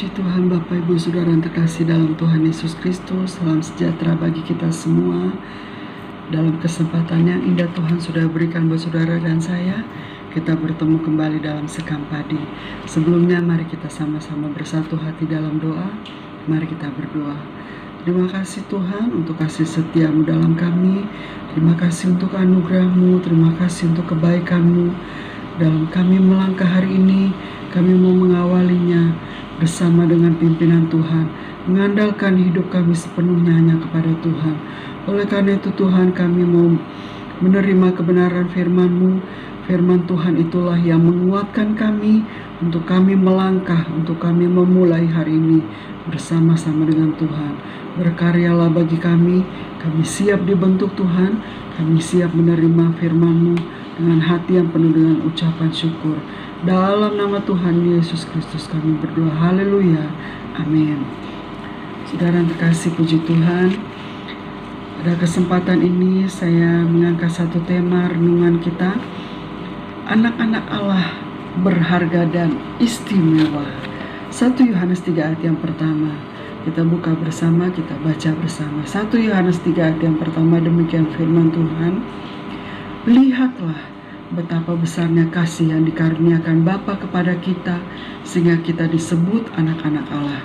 Puji Tuhan Bapak Ibu Saudara yang terkasih dalam Tuhan Yesus Kristus. Salam sejahtera bagi kita semua. Dalam kesempatan yang indah Tuhan sudah berikan buat saudara dan saya, kita bertemu kembali dalam Sekam Padi. Sebelumnya mari kita sama-sama bersatu hati dalam doa. Mari kita berdoa. Terima kasih Tuhan untuk kasih setia-Mu dalam kami. Terima kasih untuk anugerah-Mu. Terima kasih untuk kebaikan-Mu dalam kami melangkah hari ini. Kami mau mengawalinya bersama dengan pimpinan Tuhan, mengandalkan hidup kami sepenuhnya hanya kepada Tuhan. Oleh karena itu Tuhan, kami mau menerima kebenaran firman-Mu. Firman Tuhan itulah yang menguatkan kami untuk kami melangkah, untuk kami memulai hari ini bersama-sama dengan Tuhan. Berkaryalah bagi kami siap dibentuk Tuhan, kami siap menerima firman-Mu dengan hati yang penuh dengan ucapan syukur. Dalam nama Tuhan Yesus Kristus kami berdoa. Haleluya. Amin. Saudara yang terkasih, puji Tuhan. Pada kesempatan ini saya mengangkat satu tema renungan kita. Anak-anak Allah berharga dan istimewa. 1 Yohanes 3 ayat yang pertama. Kita buka bersama, kita baca bersama. 1 Yohanes 3 ayat yang pertama, demikian firman Tuhan. Lihatlah betapa besarnya kasih yang dikaruniakan Bapa kepada kita, sehingga kita disebut anak-anak Allah.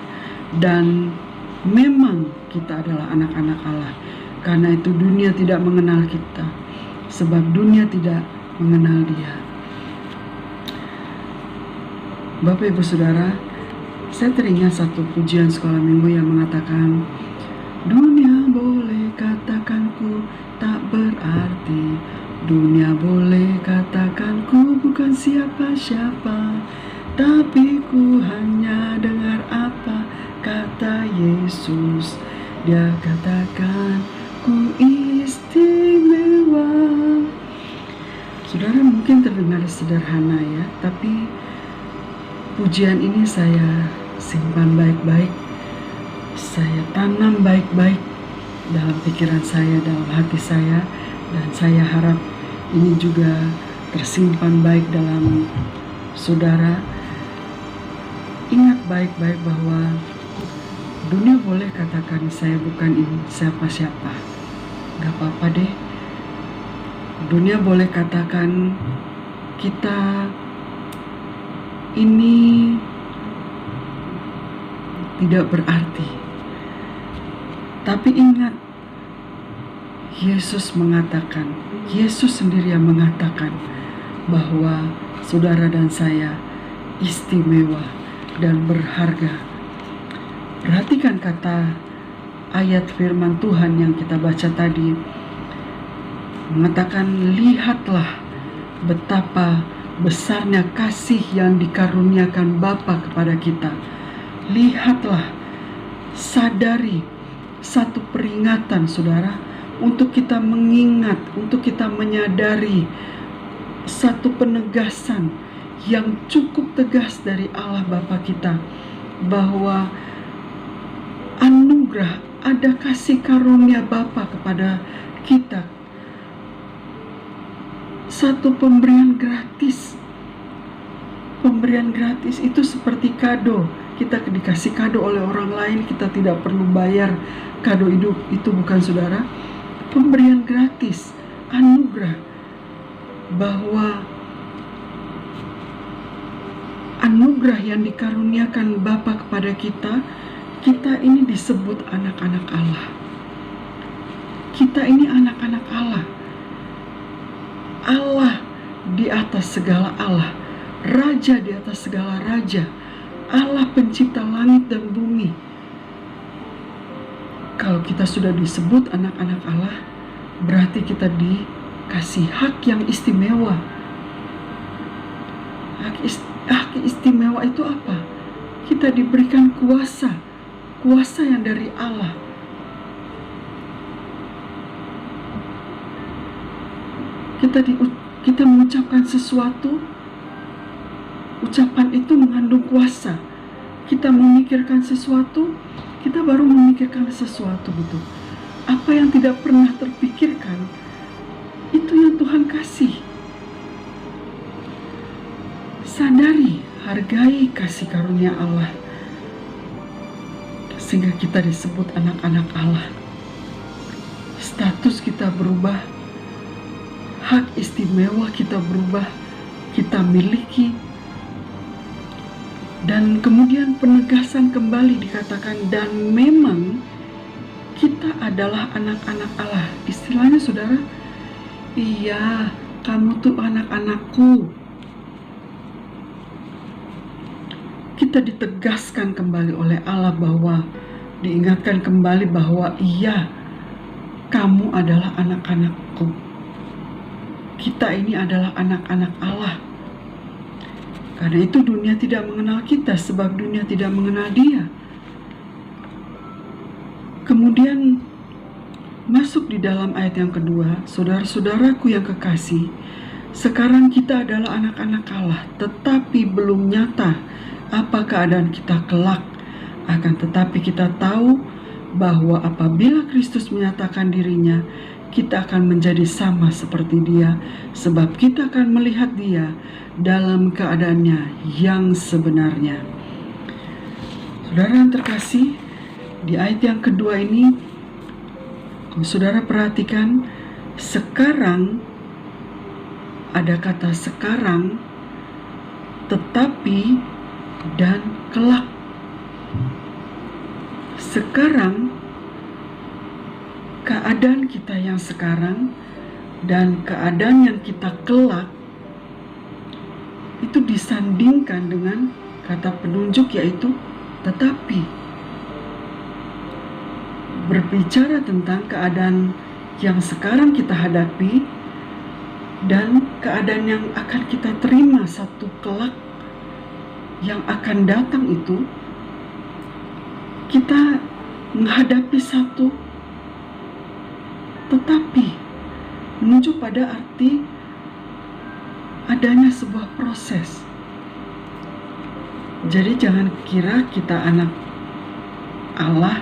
Dan memang kita adalah anak-anak Allah. Karena itu dunia tidak mengenal kita, sebab dunia tidak mengenal Dia. Bapak Ibu Saudara, saya teringat satu pujian sekolah minggu yang mengatakan, dunia boleh katakanku tak berarti, dunia boleh katakan ku bukan siapa-siapa, tapi ku hanya dengar apa kata Yesus. Dia katakan ku istimewa. Saudara, mungkin terdengar sederhana ya, tapi pujian ini saya simpan baik-baik, saya tanam baik-baik dalam pikiran saya, dalam hati saya, dan saya harap ini juga tersimpan baik dalam saudara. Ingat baik-baik bahwa dunia boleh katakan saya bukan ini siapa-siapa, gak apa-apa deh. Dunia boleh katakan kita ini tidak berarti, tapi ingat, Yesus mengatakan, Yesus sendiri yang mengatakan bahwa saudara dan saya istimewa dan berharga. Perhatikan kata ayat firman Tuhan yang kita baca tadi, mengatakan lihatlah betapa besarnya kasih yang dikaruniakan Bapa kepada kita. Lihatlah, sadari, satu peringatan saudara, untuk kita mengingat, untuk kita menyadari satu penegasan yang cukup tegas dari Allah Bapa kita, bahwa anugerah, ada kasih karunia Bapa kepada kita, satu pemberian gratis. Pemberian gratis itu seperti kado. Kita dikasih kado oleh orang lain, kita tidak perlu bayar kado itu bukan saudara. Pemberian gratis, anugerah, bahwa anugerah yang dikaruniakan Bapa kepada kita, kita ini disebut anak-anak Allah. Kita ini anak-anak Allah. Allah di atas segala Allah, Raja di atas segala raja, Allah pencipta langit dan bumi. Kalau kita sudah disebut anak-anak Allah, berarti kita dikasih hak yang istimewa. Hak istimewa itu apa? Kita diberikan kuasa yang dari Allah. Kita mengucapkan sesuatu, ucapan itu mengandung kuasa. Kita memikirkan sesuatu, kita baru memikirkan sesuatu, betul. Apa yang tidak pernah terpikirkan, itu yang Tuhan kasih. Sadari, hargai kasih karunia Allah. sehingga kita disebut anak-anak Allah. Status kita berubah, hak istimewa kita berubah, kita miliki. Dan kemudian penegasan kembali dikatakan, dan memang kita adalah anak-anak Allah. Istilahnya saudara, iya, kamu tuh anak-anakku. Kita ditegaskan kembali oleh Allah bahwa, diingatkan kembali bahwa iya, kamu adalah anak-anakku. Kita ini adalah anak-anak Allah. Karena itu dunia tidak mengenal kita, sebab dunia tidak mengenal Dia. Kemudian masuk di dalam ayat yang kedua, saudara-saudaraku yang kekasih, sekarang kita adalah anak-anak Allah, tetapi belum nyata apa keadaan kita kelak. Akan tetapi kita tahu bahwa apabila Kristus menyatakan dirinya, kita akan menjadi sama seperti Dia, sebab kita akan melihat Dia dalam keadaannya yang sebenarnya. Saudara yang terkasih, di ayat yang kedua ini, kalau saudara perhatikan, sekarang, ada kata sekarang, tetapi, dan kelak. Sekarang, keadaan kita yang sekarang dan keadaan yang kita kelak itu disandingkan dengan kata penunjuk, yaitu tetapi. Berbicara tentang keadaan yang sekarang kita hadapi dan keadaan yang akan kita terima satu kelak yang akan datang, itu kita menghadapi satu tetapi, menunjuk pada arti adanya sebuah proses. Jadi jangan kira kita anak Allah,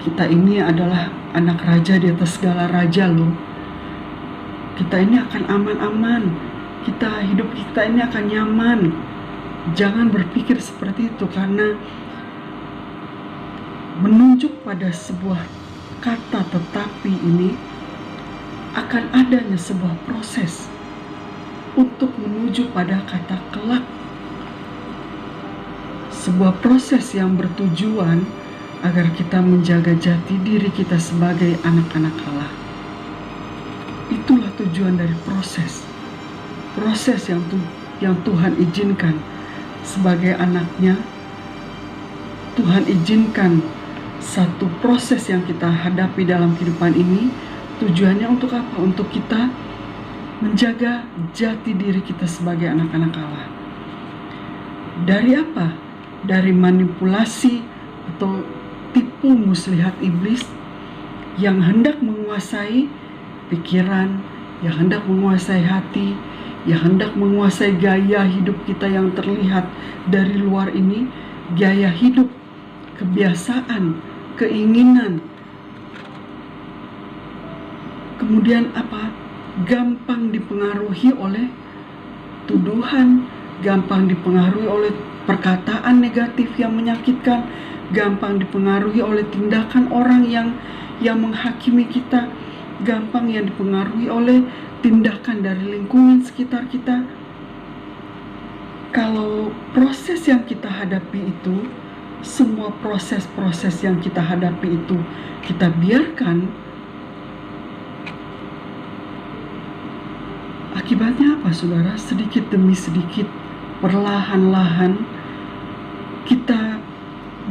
kita ini adalah anak raja di atas segala raja loh. Kita ini akan aman-aman, hidup kita ini akan nyaman. Jangan berpikir seperti itu, karena menunjuk pada sebuah kata tetapi ini akan adanya sebuah proses untuk menuju pada kata kelak. Sebuah proses yang bertujuan agar kita menjaga jati diri kita sebagai anak-anak Allah. Itulah tujuan dari proses yang Tuhan izinkan sebagai anaknya. Tuhan izinkan satu proses yang kita hadapi dalam kehidupan ini. Tujuannya untuk apa? Untuk kita menjaga jati diri kita sebagai anak-anak Allah. Dari apa? Dari manipulasi atau tipu muslihat iblis yang hendak menguasai pikiran, yang hendak menguasai hati, yang hendak menguasai gaya hidup kita yang terlihat dari luar ini. Gaya hidup, kebiasaan, keinginan, kemudian apa? Gampang dipengaruhi oleh tuduhan, gampang dipengaruhi oleh perkataan negatif yang menyakitkan, gampang dipengaruhi oleh tindakan orang yang menghakimi kita, gampang yang dipengaruhi oleh tindakan dari lingkungan sekitar kita. Kalau proses yang kita hadapi itu, semua proses-proses yang kita hadapi itu kita biarkan, akibatnya apa saudara? Sedikit demi sedikit, perlahan-lahan kita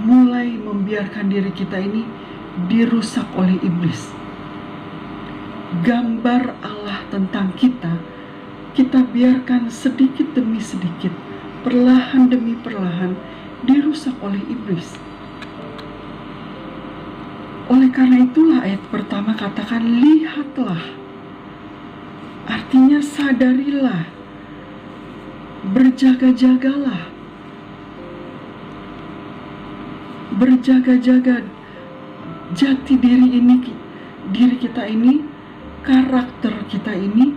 mulai membiarkan diri kita ini dirusak oleh iblis. Gambar Allah tentang kita biarkan sedikit demi sedikit, perlahan demi perlahan dirusak oleh iblis. Oleh karena itulah ayat pertama katakan lihatlah. Artinya sadarilah, berjaga-jagalah, berjaga-jaga jati diri kita ini, karakter kita ini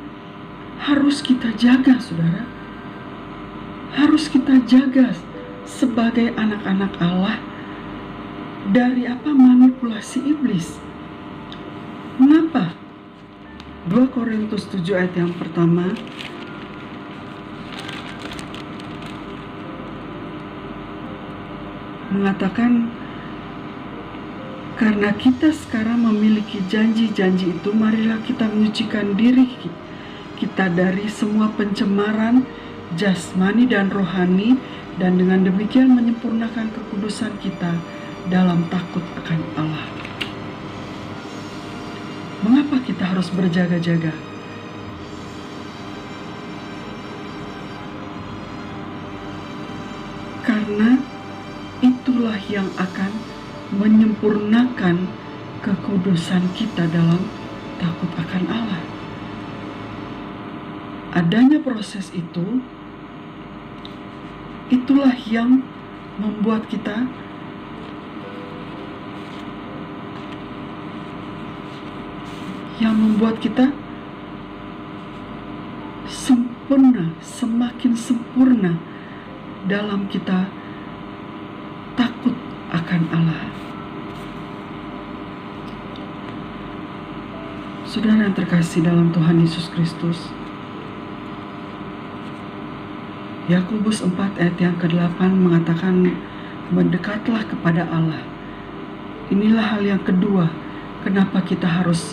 harus kita jaga saudara. Harus kita jaga sebagai anak-anak Allah dari apa? Manipulasi iblis. Mengapa? 2 Korintus 7 ayat yang pertama mengatakan, karena kita sekarang memiliki janji-janji itu, marilah kita menyucikan diri kita dari semua pencemaran jasmani dan rohani, dan dengan demikian menyempurnakan kekudusan kita dalam takut akan Allah. Mengapa kita harus berjaga-jaga? Karena itulah yang akan menyempurnakan kekudusan kita dalam takut akan Allah. Adanya proses itu, itulah yang membuat kita sempurna, semakin sempurna dalam kita takut akan Allah. Saudara yang terkasih dalam Tuhan Yesus Kristus, Yakobus 4 ayat yang ke-8 mengatakan, mendekatlah kepada Allah. Inilah hal yang kedua, kenapa kita harus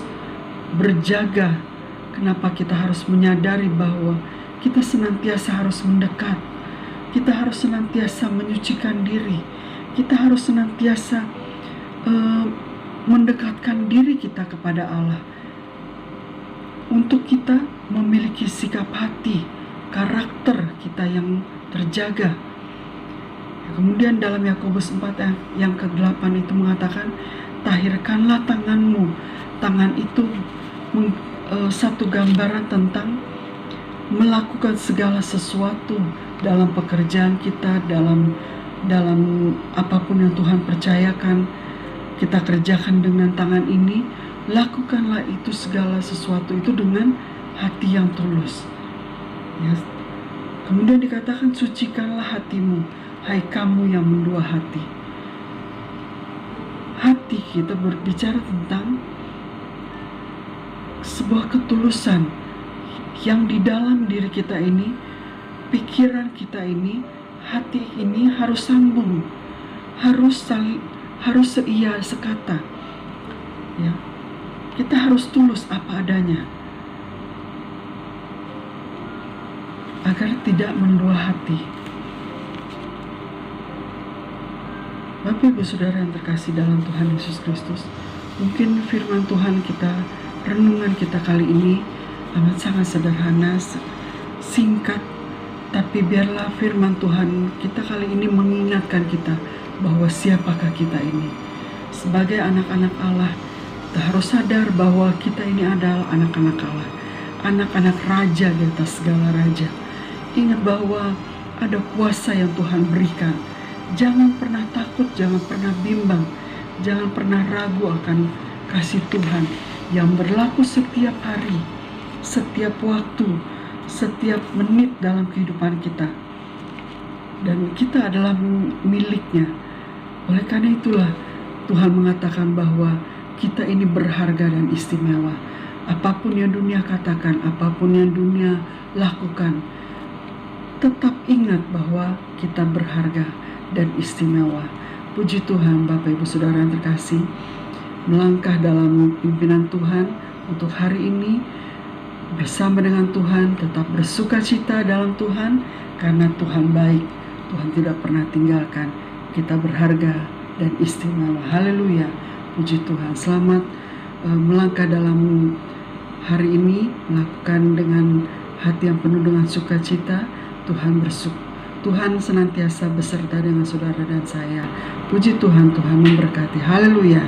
berjaga, kenapa kita harus menyadari bahwa kita senantiasa harus mendekat, kita harus senantiasa menyucikan diri, kita harus senantiasa mendekatkan diri kita kepada Allah, untuk kita memiliki sikap hati, karakter kita yang terjaga. Kemudian dalam Yakobus 4 yang ke-8 itu mengatakan, tahirkanlah tanganmu. Tangan itu satu gambaran tentang melakukan segala sesuatu dalam pekerjaan kita, dalam apapun yang Tuhan percayakan, kita kerjakan dengan tangan ini. Lakukanlah itu, segala sesuatu itu dengan hati yang tulus. Ya. Kemudian dikatakan, sucikanlah hatimu, hai kamu yang mendua hati. Hati kita berbicara tentang sebuah ketulusan yang di dalam diri kita ini, pikiran kita ini, hati ini harus sambung, harus seia sekata. Ya, kita harus tulus apa adanya, agar tidak mendua hati. Bapak Ibu Saudara yang terkasih dalam Tuhan Yesus Kristus, mungkin firman Tuhan kita, renungan kita kali ini amat sangat sederhana, singkat, tapi biarlah firman Tuhan kita kali ini mengingatkan kita bahwa siapakah kita ini. Sebagai anak-anak Allah, kita harus sadar bahwa kita ini adalah anak-anak Allah, anak-anak raja di atas segala raja. Ingat bahwa ada kuasa yang Tuhan berikan. Jangan pernah takut, jangan pernah bimbang, jangan pernah ragu akan kasih Tuhan yang berlaku setiap hari, setiap waktu, setiap menit dalam kehidupan kita. Dan kita adalah miliknya. Oleh karena itulah Tuhan mengatakan bahwa kita ini berharga dan istimewa. Apapun yang dunia katakan, apapun yang dunia lakukan, tetap ingat bahwa kita berharga dan istimewa. Puji Tuhan, Bapak Ibu Saudara yang terkasih, melangkah dalam pimpinan Tuhan untuk hari ini bersama dengan Tuhan, tetap bersuka cita dalam Tuhan, karena Tuhan baik, Tuhan tidak pernah tinggalkan. Kita berharga dan istimewa. Haleluya, puji Tuhan. Selamat melangkah dalam hari ini, melakukan dengan hati yang penuh dengan sukacita. Tuhan senantiasa beserta dengan saudara dan saya. Puji Tuhan, Tuhan memberkati. Haleluya.